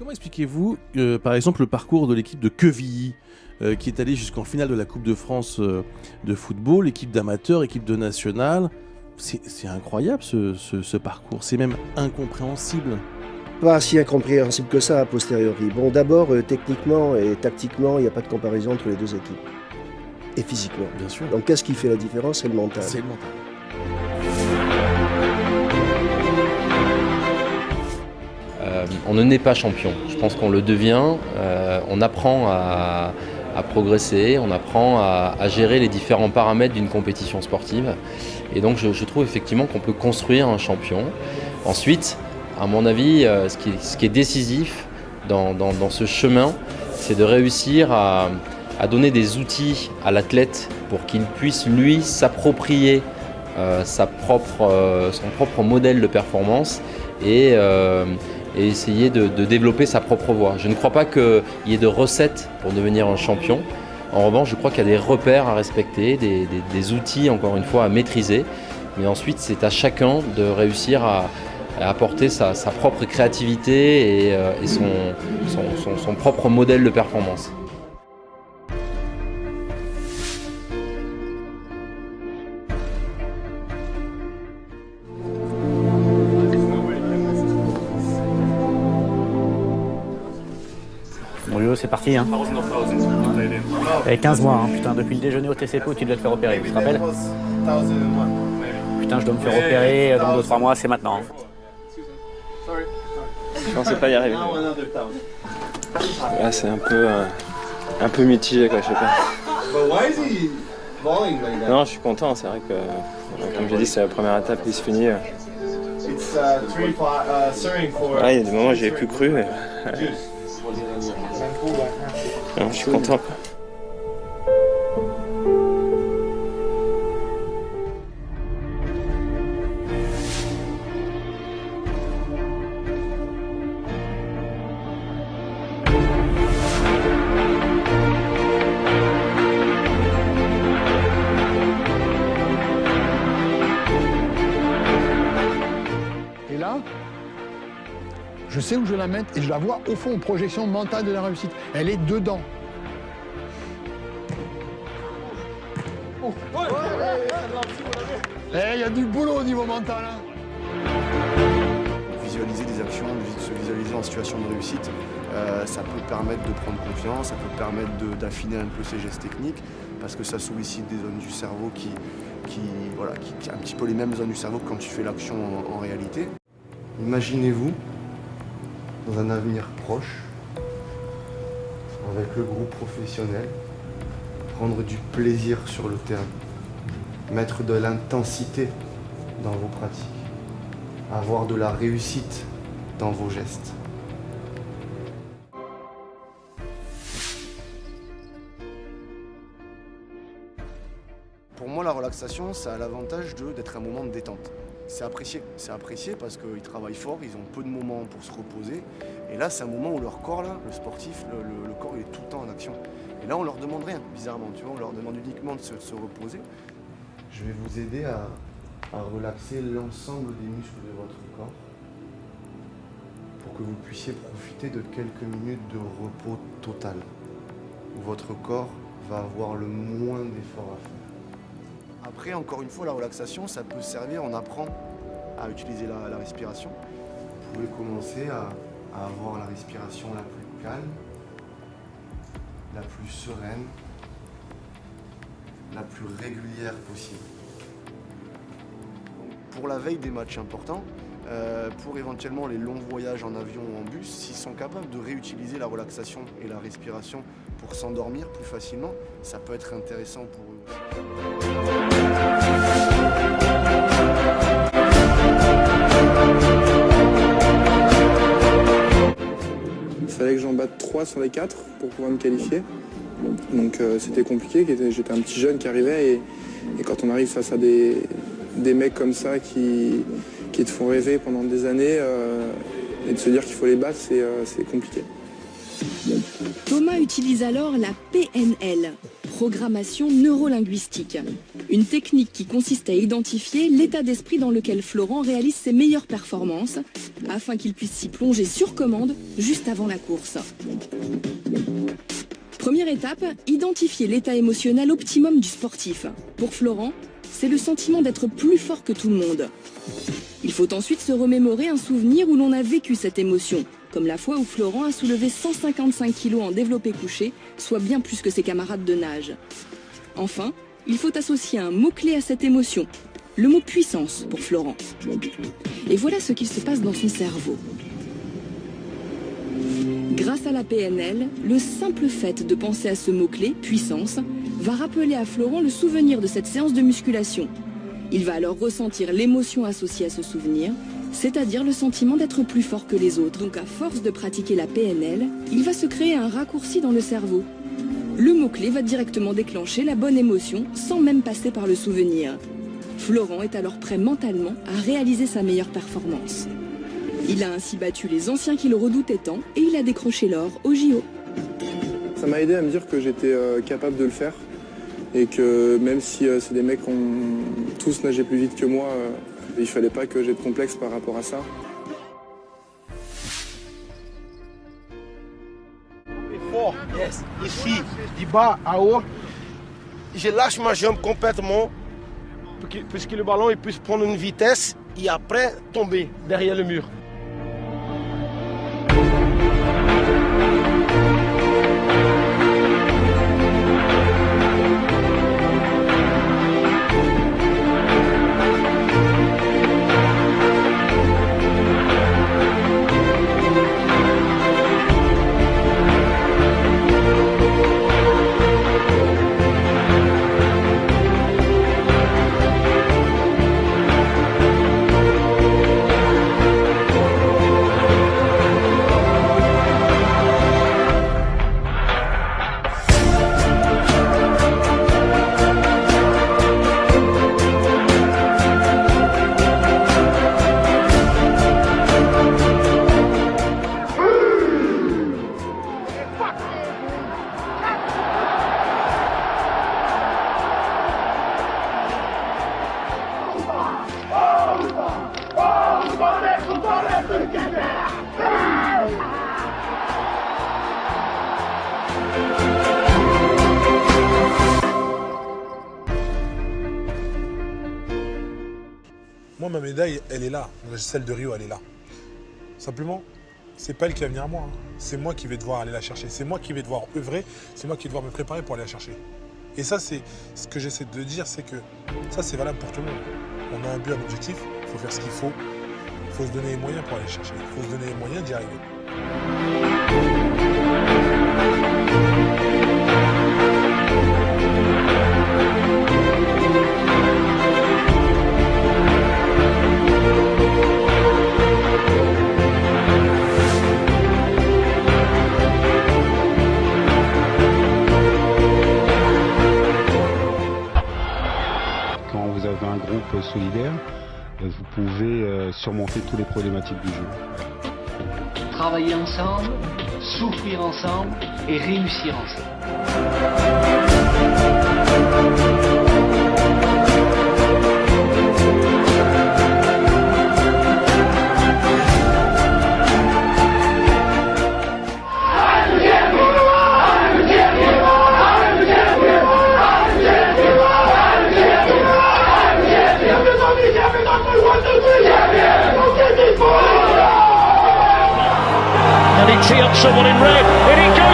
Comment expliquez-vous, par exemple, le parcours de l'équipe de Quevilly, qui est allée jusqu'en finale de la Coupe de France de football, équipe d'amateurs, équipe de nationale. C'est incroyable ce parcours, c'est même incompréhensible. Pas si incompréhensible que ça a posteriori. Bon, d'abord, techniquement et tactiquement, il n'y a pas de comparaison entre les deux équipes. Et physiquement. Bien sûr. Donc qu'est-ce qui fait la différence? C'est le mental. C'est le mental. On ne naît pas champion. Je pense qu'on le devient. On apprend à progresser, on apprend à gérer les différents paramètres d'une compétition sportive. Et donc je trouve effectivement qu'on peut construire un champion. Ensuite, à mon avis, ce qui est décisif dans ce chemin, c'est de réussir à donner des outils à l'athlète pour qu'il puisse, lui, s'approprier son propre modèle de performance et essayer de développer sa propre voie. Je ne crois pas qu'il y ait de recettes pour devenir un champion. En revanche, je crois qu'il y a des repères à respecter, des outils, encore une fois, à maîtriser. Mais ensuite, c'est à chacun de réussir à apporter sa propre créativité et son propre modèle de performance. Bon Yo, c'est parti hein. 15 mois hein, putain, depuis le déjeuner au TCP où tu devais te faire opérer, tu te rappelles? Putain, je dois me faire opérer dans 2-3 mois, c'est maintenant. Je pensais pas y arriver. Là, c'est un peu mitigé, quoi, je sais pas. Non, je suis content, c'est vrai que, comme j'ai dit, c'est la première étape qui se finit. Ouais, il y a des moments où j'y ai plus cru. Mais... non, je suis content, quoi. Et là, je sais où je vais la mettre et je la vois au fond, projection mentale de la réussite. Elle est dedans. Oh. Il y a du boulot au niveau mental. Hein. Visualiser des actions, se visualiser en situation de réussite, ça peut permettre de prendre confiance, ça peut permettre d'affiner un peu ses gestes techniques, parce que ça sollicite des zones du cerveau qui un petit peu les mêmes zones du cerveau que quand tu fais l'action en réalité. Imaginez-vous dans un avenir proche, avec le groupe professionnel, prendre du plaisir sur le terrain, mettre de l'intensité dans vos pratiques, avoir de la réussite dans vos gestes. Pour moi, la relaxation, ça a l'avantage d'être un moment de détente. C'est apprécié parce qu'ils travaillent fort, ils ont peu de moments pour se reposer. Et là, c'est un moment où leur corps, là, le sportif, le corps, il est tout le temps en action. Et là, on leur demande rien, bizarrement, tu vois, on leur demande uniquement de se reposer. Je vais vous aider à relaxer l'ensemble des muscles de votre corps pour que vous puissiez profiter de quelques minutes de repos total, où votre corps va avoir le moins d'efforts à faire. Après, encore une fois, la relaxation, ça peut servir, on apprend à utiliser la respiration. Vous pouvez commencer à avoir la respiration la plus calme, la plus sereine, la plus régulière possible. Pour la veille des matchs importants, pour éventuellement les longs voyages en avion ou en bus, s'ils sont capables de réutiliser la relaxation et la respiration pour s'endormir plus facilement, ça peut être intéressant pour eux. Il fallait que j'en batte 3 sur les 4 pour pouvoir me qualifier. Donc c'était compliqué, j'étais un petit jeune qui arrivait et quand on arrive face à des mecs comme ça qui te font rêver pendant des années et de se dire qu'il faut les battre, c'est compliqué. Thomas utilise alors la PNL, programmation neurolinguistique. Une technique qui consiste à identifier l'état d'esprit dans lequel Florent réalise ses meilleures performances, afin qu'il puisse s'y plonger sur commande juste avant la course. Première étape, identifier l'état émotionnel optimum du sportif. Pour Florent, c'est le sentiment d'être plus fort que tout le monde. Il faut ensuite se remémorer un souvenir où l'on a vécu cette émotion, comme la fois où Florent a soulevé 155 kg en développé couché, soit bien plus que ses camarades de nage. Enfin, il faut associer un mot-clé à cette émotion, le mot puissance pour Florent. Et voilà ce qu'il se passe dans son cerveau. Grâce à la PNL, le simple fait de penser à ce mot-clé, puissance, va rappeler à Florent le souvenir de cette séance de musculation. Il va alors ressentir l'émotion associée à ce souvenir, c'est-à-dire le sentiment d'être plus fort que les autres. Donc à force de pratiquer la PNL, il va se créer un raccourci dans le cerveau. Le mot-clé va directement déclencher la bonne émotion sans même passer par le souvenir. Florent est alors prêt mentalement à réaliser sa meilleure performance. Il a ainsi battu les anciens qui le redoutaient tant et il a décroché l'or au JO. Ça m'a aidé à me dire que j'étais capable de le faire et que même si c'est des mecs qui ont tous nagé plus vite que moi, il fallait pas que j'ai de complexe par rapport à ça. Fort, yes. Ici, du bas à haut, je lâche ma jambe complètement pour que le ballon il puisse prendre une vitesse et après tomber derrière le mur. Moi, ma médaille, elle est là. Celle de Rio, elle est là. Simplement, c'est pas elle qui va venir à moi. C'est moi qui vais devoir aller la chercher. C'est moi qui vais devoir œuvrer. C'est moi qui vais devoir me préparer pour aller la chercher. Et ça, c'est ce que j'essaie de dire, c'est que ça, c'est valable pour tout le monde. On a un but, un objectif. Il faut faire ce qu'il faut. Il faut se donner les moyens pour aller le chercher. Il faut se donner les moyens d'y arriver. Un groupe solidaire, vous pouvez surmonter toutes les problématiques du jeu. Travailler ensemble, souffrir ensemble et réussir ensemble. And he tee up someone in red. In he goes.